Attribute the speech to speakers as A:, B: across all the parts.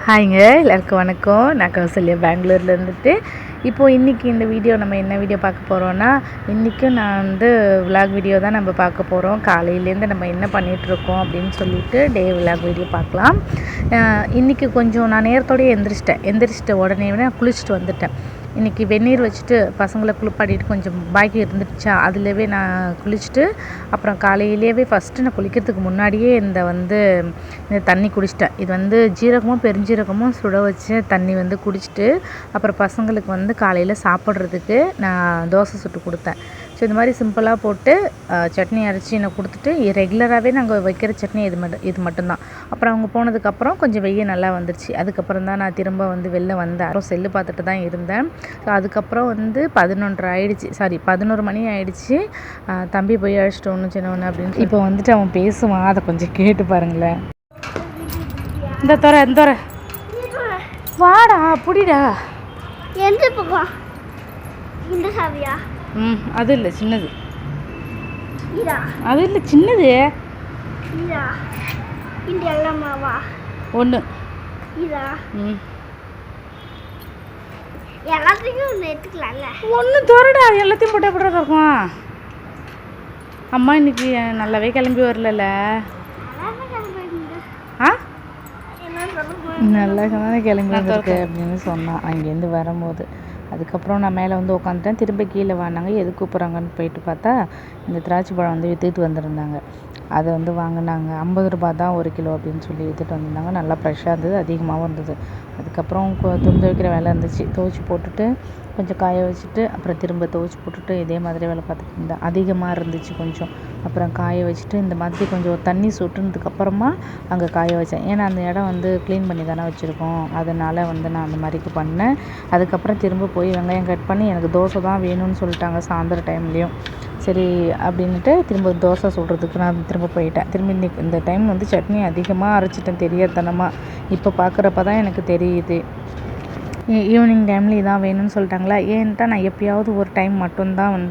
A: ஹாய்ங்க, எல்லாருக்கும் வணக்கம். நான் கௌசல்யா பெங்களூரில் இருந்துட்டு இப்போது இன்றைக்கி இந்த வீடியோ நம்ம என்ன வீடியோ பார்க்க போகிறோன்னா, இன்றைக்கும் நான் வந்து விலாக் வீடியோ தான் நம்ம பார்க்க போகிறோம். காலையிலேருந்து நம்ம என்ன பண்ணிகிட்ருக்கோம் அப்படின்னு சொல்லிட்டு விலாக் வீடியோ பார்க்கலாம். இன்றைக்கி கொஞ்சம் நான் நேரத்தோடய எந்திரிச்சிட்ட உடனே நான் குளிச்சுட்டு வந்துட்டேன். இன்றைக்கி வெந்நீர் வச்சுட்டு பசங்களை குளிப்பாட்டிட்டு கொஞ்சம் பாக்கி இருந்துடுச்சா, அதிலவே நான் குளிச்சுட்டு அப்புறம் காலையிலேயே ஃபஸ்ட்டு நான் குளிக்கிறதுக்கு முன்னாடியே இந்த தண்ணி குடிச்சிட்டேன். இது வந்து ஜீரகமும் பெருஞ்சீரகமும் சுட வச்சு தண்ணி வந்து குடிச்சிட்டு அப்புறம் பசங்களுக்கு காலையில் சாப்பிட்றதுக்கு நான் தோசை சுட்டு கொடுத்தேன். ஸோ இந்த மாதிரி சிம்பிளாக போட்டு சட்னி அரைச்சி நான் கொடுத்துட்டு ரெகுலராகவே நாங்கள் வைக்கிற சட்னி இது மட்டும்தான். அப்புறம் அவங்க போனதுக்கப்புறம் கொஞ்சம் வெய்ய நல்லா வந்துருச்சு. அதுக்கப்புறம் தான் நான் திரும்ப வெளில வந்தேன். அப்புறம் செல்லு பார்த்துட்டு தான் இருந்தேன். ஸோ அதுக்கப்புறம் 11 மணி ஆயிடுச்சு. தம்பி போய் அழைச்சிட்டு ஒன்று சின்னவனு அப்படின்னு இப்போ அவன் பேசுவான். அதை கொஞ்சம் கேட்டு பாருங்களேன். இந்த தோற வாடா புடிடா.
B: எந்த பக்கம்? இந்த சாவியா?
A: அது இல்லை சின்னது. அது இல்லை சின்னது.
B: இந்த எல்லாமாவா?
A: ஒன்று.
B: எல்லாத்தையும் ஒன்று எடுத்துக்கலாம்ல.
A: ஒன்று தோறடா, எல்லாத்தையும் போட்டு எப்படி இருக்கும்? அம்மா இன்னைக்கு நல்லாவே கிளம்பி வரல. நல்லா தானே கிளம்பி வந்திருக்கு அப்படின்னு சொன்னான் அங்கேருந்து வரும்போது. அதுக்கப்புறம் நான் மேலே உட்காந்துட்டேன். திரும்ப கீழே வாங்கினாங்க. எது கூப்பிட்றாங்கன்னு போயிட்டு பார்த்தா இந்த திராட்சை பழம் விற்றுட்டு வந்திருந்தாங்க. அதை வாங்கினாங்க. 50 ரூபா தான் 1 கிலோ அப்படின்னு சொல்லி விற்றுட்டு வந்திருந்தாங்க. நல்லா ஃப்ரெஷ்ஷாக இருந்தது, அதிகமாகவும் இருந்தது. அதுக்கப்புறம் துணி வைக்கிற வேலை இருந்துச்சு. துவைச்சி போட்டுட்டு கொஞ்சம் காய வச்சுட்டு அப்புறம் திரும்ப துவைச்சி போட்டுட்டு இதே மாதிரி வேலை பார்த்துட்டு இருந்தேன். அதிகமாக இருந்துச்சு கொஞ்சம். அப்புறம் காய வச்சுட்டு இந்த மாதிரி கொஞ்சம் தண்ணி சுட்டுனதுக்கப்புறமா அங்கே காய வச்சேன். ஏன்னா அந்த இடம் க்ளீன் பண்ணி தானே வச்சுருக்கோம். அதனால் நான் அந்த மாதிரிக்கு பண்ணேன். அதுக்கப்புறம் திரும்ப போய் வெங்காயம் கட் பண்ணி எனக்கு தோசை தான் வேணும்னு சொல்லிட்டாங்க சாயந்தர டைம்லேயும். சரி அப்படின்ட்டு திரும்ப தோசை சுடுறதுக்கு நான் திரும்ப போயிட்டேன். திரும்ப இன்றைக்கி இந்த டைம் சட்னி அதிகமாக அரைச்சிட்டேன் தெரியாதனமாக. இப்போ பார்க்குறப்ப தான் எனக்கு தெரியுது. ஈவினிங் டைமில் இதான் வேணும்னு சொல்லிட்டாங்களா. ஏன்ட்டா நான் எப்போயாவது ஒரு டைம் மட்டும்தான்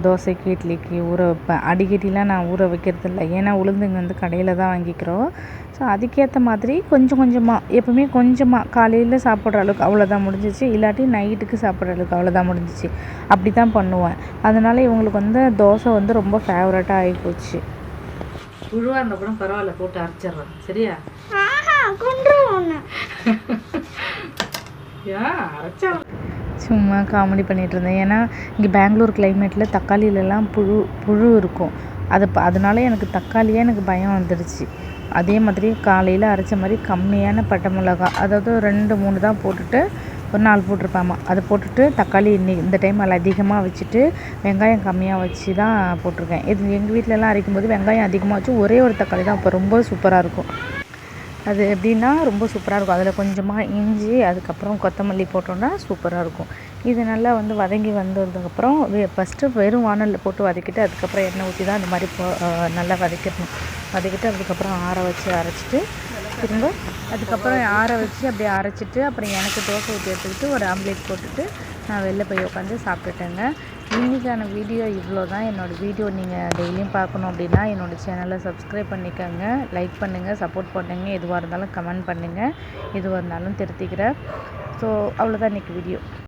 A: தோசைக்கு இட்லிக்கு ஊற வைப்பேன். அடிக்கடிலாம் நான் ஊற வைக்கிறதில்ல. ஏன்னா உளுந்துங்க கடையில் தான் வாங்கிக்கிறோம். ஸோ அதுக்கேற்ற மாதிரி கொஞ்சம் கொஞ்சமாக எப்பவுமே கொஞ்சமாக காலையில் சாப்பிட்ற அளவுக்கு அவ்வளோதான் முடிஞ்சிச்சு. இல்லாட்டி நைட்டுக்கு சாப்பிட்ற அளவுக்கு அவ்வளோதான் முடிஞ்சிச்சு. அப்படி தான் பண்ணுவேன். அதனால் இவங்களுக்கு தோசை ரொம்ப ஃபேவரட்டாக ஆகி போச்சு. புழுவாக இருந்தால் கூட பரவாயில்ல, போட்டு அரைச்சிட்றேன். சரியா? சும்மா காமெடி பண்ணிகிட்டு இருந்தேன். ஏன்னா இங்கே பெங்களூர் கிளைமேட்டில் தக்காளியிலலாம் புழு இருக்கும். அதனால எனக்கு தக்காளியே பயம் வந்துடுச்சு. அதே மாதிரி காலையில் அரைச்ச மாதிரி கம்மியான பட்டை மிளகா, அதாவது 2-3 தான் போட்டுட்டு ஒரு 4 போட்டிருப்பாமா. அதை போட்டுட்டு தக்காளி இந்த டைம் அதிகமாக வச்சுட்டு வெங்காயம் கம்மியாக வச்சு தான் போட்டிருக்கேன். இது எங்கள் வீட்டிலலாம் அரைக்கும் போது வெங்காயம் அதிகமாக வச்சு ஒரே ஒரு தக்காளி தான். அப்போ ரொம்ப சூப்பராக இருக்கும். அது எப்படின்னா ரொம்ப சூப்பராக இருக்கும். அதில் கொஞ்சமாக இஞ்சி அதுக்கப்புறம் கொத்தமல்லி போட்டோன்னா சூப்பராக இருக்கும். இது நல்லா வதங்கி வந்ததுக்கப்புறம் ஃபஸ்ட்டு வெறும் வானலில் போட்டு வதக்கிட்டு அதுக்கப்புறம் எண்ணெய் ஊற்றி தான் அந்த மாதிரி நல்லா வதக்கிட்டு அதுக்கப்புறம் ஆற வச்சு அரைச்சிட்டு திரும்ப அதுக்கப்புறம் ஆற வச்சு அப்படியே அரைச்சிட்டு அப்புறம் எனக்கு தோசை ஊற்றி எடுத்துக்கிட்டு ஒரு ஆம்லேட் போட்டுட்டு நான் வெளில போய் உட்காந்து சாப்பிட்டுட்டேங்க. இன்றைக்கான வீடியோ இவ்வளோ தான். என்னோடய வீடியோ நீங்கள் டெய்லியும் பார்க்கணும் அப்படின்னா என்னோடய சேனலை சப்ஸ்கிரைப் பண்ணிக்கோங்க, லைக் பண்ணுங்கள், சப்போர்ட் பண்ணுங்கள். எதுவாக இருந்தாலும் கமெண்ட் பண்ணுங்கள், எதுவாக இருந்தாலும் திருத்திக்கிறேன். ஸோ அவ்வளோதான் இன்றைக்கி வீடியோ.